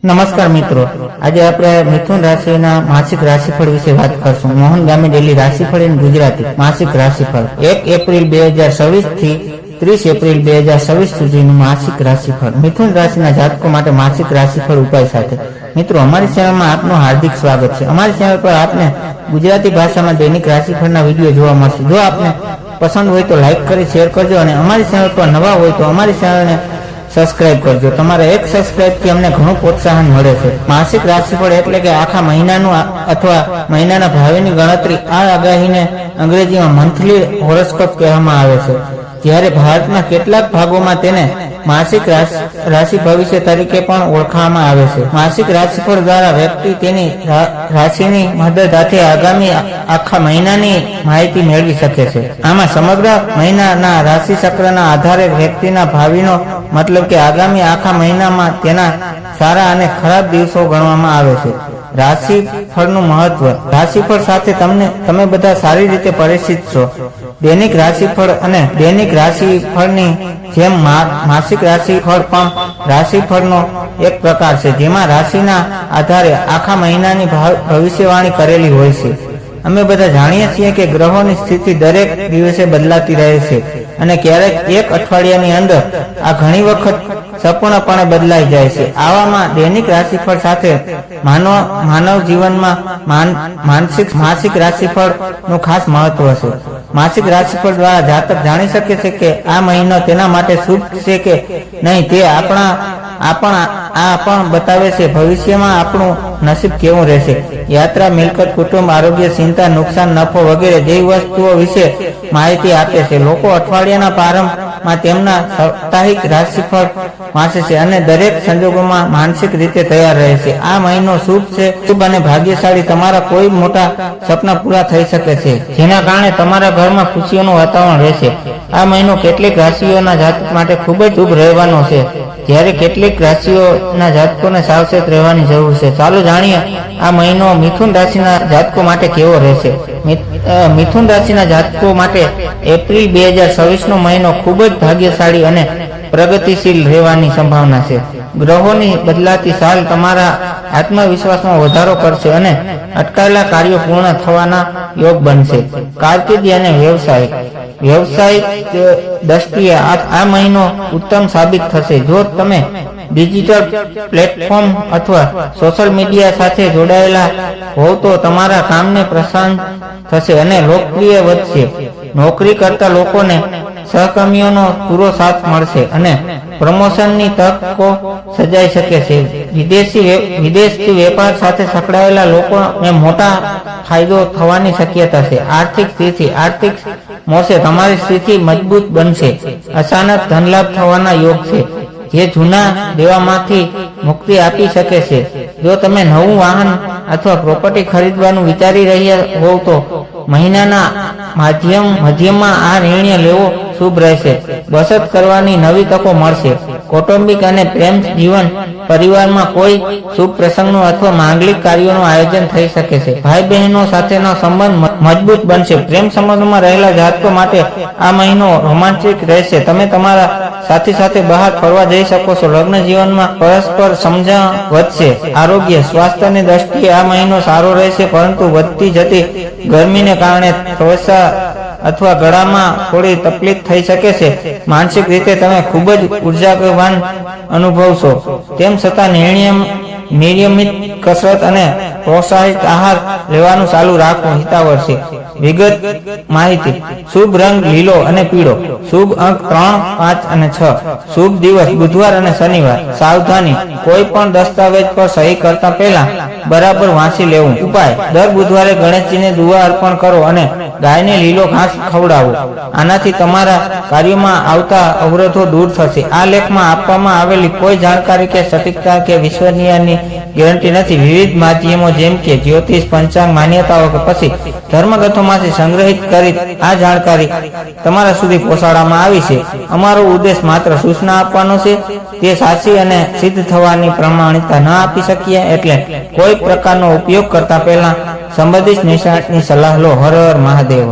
નમસ્કાર મિત્રો, આજે આપણે મિથુન રાશિના માસિક રાશિફળ વિશે વાત કરશું. મોહન ગામે ડેલી રાશિફળ ઇન ગુજરાતી માસિક રાશિફળ 1 એપ્રિલ 2026 થી 30 એપ્રિલ 2026 સુધીનું માસિક રાશિફળ. મિથુન રાશિના જાતકો માટે માસિક રાશિફળ ઉપાય સાથે. મિત્રો, અમારી ચેનલમાં આપનું હાર્દિક સ્વાગત છે. અમારી ચેનલ પર આપને ગુજરાતી ભાષામાં દૈનિક રાશિફળના વિડીયો જોવા મળશે. જો આપને પસંદ હોય તો લાઈક કરી શેર કરજો અને અમારી ચેનલ પર નવા હોય તો અમારી ચેનલને સબસ્ક્રાઇબ કરજો. તમારા એક સબસ્ક્રાઇબ થી અમને ઘણું પ્રોત્સાહન મળે છે. માસિક રાશિફળ એટલે કે આખા મહિનાનું અથવા મહિનાના ભાવિની ગણતરી. આ આગાહીને અંગ્રેજીમાં મંથલી હોરોસ્કોપ કહેવામાં આવે છે, જ્યારે ભારતના કેટલાક ભાગોમાં તેને માસિક રાશિ ભવિષ્ય તરીકે પણ ઓળખવામાં આવે છે. માસિક રાશિફળ દ્વારા વ્યક્તિ તેની રાશિની મદદથી આગામી આખા મહિનાની માહિતી મેળવી શકે છે. આમાં સમગ્ર મહિનાના રાશિ ચક્રના આધારે વ્યક્તિના ભાવિનો મતલબ કે આગામી આખા મહિનામાં તેના સારા અને ખરાબ દિવસો ગણવામાં આવે છે. રાશિફળનું મહત્વ. રાશિફળ સાથે તમે બધા સારી રીતે પરિચિત છો. દૈનિક રાશિફળ અને દૈનિક રાશિફળની જેમ માસિક રાશિફળ પણ રાશિફળનો એક પ્રકાર છે, જેમાં રાશિના આધારે આખા મહિનાની ભવિષ્યવાણી કરેલી હોય છે. અમે બધા જાણીએ છીએ કે ગ્રહોની સ્થિતિ દરેક દિવસે બદલાતી રહે છે અને ક્યારેક એક અઠવાડિયાની અંદર આ ઘણી વખત સંપૂર્ણપણે બદલાઈ જાય છે. આવામાં દૈનિક રાશિફળ સાથે માનવ જીવનમાં માસિક રાશિફળ નું ખાસ મહત્વ છે. માસિક રાશિફળ દ્વારા જાતક જાણી શકે છે કે આ મહિનો તેના માટે શુભ છે કે નહીં. તે આ પણ બતાવે છે ભવિષ્યમાં આપણું નસીબ કેવું રહેશે. યાત્રા, મિલકત, કુટુંબ, આરોગ્ય, ચિંતા, નુકસાન, નફો વગેરે જેવી વસ્તુઓ વિશે માહિતી આપે છે. લોકો અઠવાડિયાના પ્રારંભમાં તેમના સાપ્તાહિક રાશિફળ વાંચે છે અને દરેક સંજોગોમાં માનસિક રીતે તૈયાર રહે છે. આ મહિનો શુભ અને ભાગ્યશાળી. તમારા કોઈ મોટા સપના પૂરા થઈ શકે છે, જેના કારણે તમારા ઘરમાં ખુશીઓનું વાતાવરણ રહેશે. આ મહિનો કેટલીક રાશિઓના જાતક માટે ખૂબ જ શુભ રહેવાનો છે, જ્યારે કેટલીક રાશિઓના જાતકોને સાવચેત રહેવાની જરૂર છે. ચાલો જાણીએ આ મહિનો મિથુન રાશિના જાતકો માટે કેવો રહેશે. મિથુન રાશિના જાતકો માટે એપ્રિલ 2026 નો મહિનો ખૂબ જ ભાગ્યશાળી અને પ્રગતિશીલ રહેવાની સંભાવના છે. ગ્રહોની બદલાતી ચાલ તમારા આત્મવિશ્વાસમાં વધારો કરશે અને અટકાયેલા કાર્યો પૂર્ણ થવાના યોગ બનશે. કારકિર્દી અને વ્યવસાયિક દ્રષ્ટિએ આ મહિનો ઉત્તમ સાબિત થશે. જો તમે ડિજિટલ પ્લેટફોર્મ અથવા સોશિયલ મીડિયા સાથે જોડાયેલા હોવ તો તમારા કામને પ્રસાન થશે અને લોકપ્રિય વધશે. નોકરી કરતા લોકોને સહકર્મીઓનો પૂરો સાથ મળશે અને પ્રમોશનની તકો સર્જાઈ શકે છે. વિદેશથી વેપાર સાથે સંકળાયેલા લોકોને મોટા ફાયદો થવાની શક્યતા છે. આર્થિક મોસે તમારી સ્થિતિ મજબૂત બનશે. અચાનક ધનલાભ થવાના યોગ છે, જે જૂના દેવામાંથી મુક્તિ આપી શકે છે. જો તમે નવું વાહન અથવા પ્રોપર્ટી ખરીદવાનું વિચારી રહ્યા હોવ તો મહિનાના મધ્યમાં આ નિર્ણય લેવો શુભ રહેશે. બચત કરવાની નવી તકો મળશે. કૌટુંબિક અને પ્રેમ જીવન. પરિવારમાં કોઈ શુભ પ્રસંગનું અથવા માંગલિક કાર્યોનું આયોજન થઈ શકે છે. ભાઈ બહેનો સાથેનો સંબંધ મજબૂત બનશે. પ્રેમ સંબંધમાં રહેલા જાતકો માટે આ મહિનો રોમાંચિક રહેશે. તમે તમારા સાથી સાથે બહાર ફરવા જઈ શકો છો. લગ્ન જીવનમાં પરસ્પર સમજણ વધશે. આરોગ્ય, સ્વાસ્થ્યની દ્રષ્ટિએ આ મહિનો સારો રહેશે, પરંતુ વધતી જતી ગરમીને કારણે ત્વચા અથવા ગળામાં થોડી તકલીફ થઈ શકે છે. માનસિક રીતે તમે ખૂબ જ ઉર્જાવાન અનુભવશો. તેમ છતાં નિયમિત કસરત અને પ્રોત્સાહિત આહાર લેવાનું ચાલુ રાખવું હિતાવહ છે. વિગત માહિતી. શુભ રંગ લીલો અને પીળો. શુભ અંક 3, 5 અને 6. શુભ દિવસ બુધવાર અને શનિવાર. સાવધાની, કોઈ પણ દસ્તાવેજ પર સહી કરતા પહેલા બરાબર વાંચી લેવું. ઉપાય. દર બુધવારે ગણેશજીને દુઆ અર્પણ કરો અને ગાયને લીલો ઘાસ ખવડાવો. આનાથી તમારા કાર્યોમાં આવતા અવરોધો દૂર થશે. આ લેખમાં આપવામાં આવેલી કોઈ જાણકારી કે સટીકતા કે વિશ્વસનીયતાની ગેરંટી નથી. વિવિધ માધ્યમો જેમ કે જ્યોતિષ, પંચાંગ, માન્યતાઓ કે પછી ધર્મગ્રંથોમાંથી સંગ્રહિત કરી આ જાણકારી તમારા સુધી પહોંચાડવામાં આવી છે. અમારો ઉદ્દેશ માત્ર સૂચના આપવાનો છે. તે સાચી અને સિદ્ધ થવાની પ્રમાણિકતા ન આપી શકીએ, એટલે કોઈ પ્રકારનો ઉપયોગ કરતા પહેલા સંબંધિત નિષ્ણાતની સલાહ લો. હર હર મહાદેવ.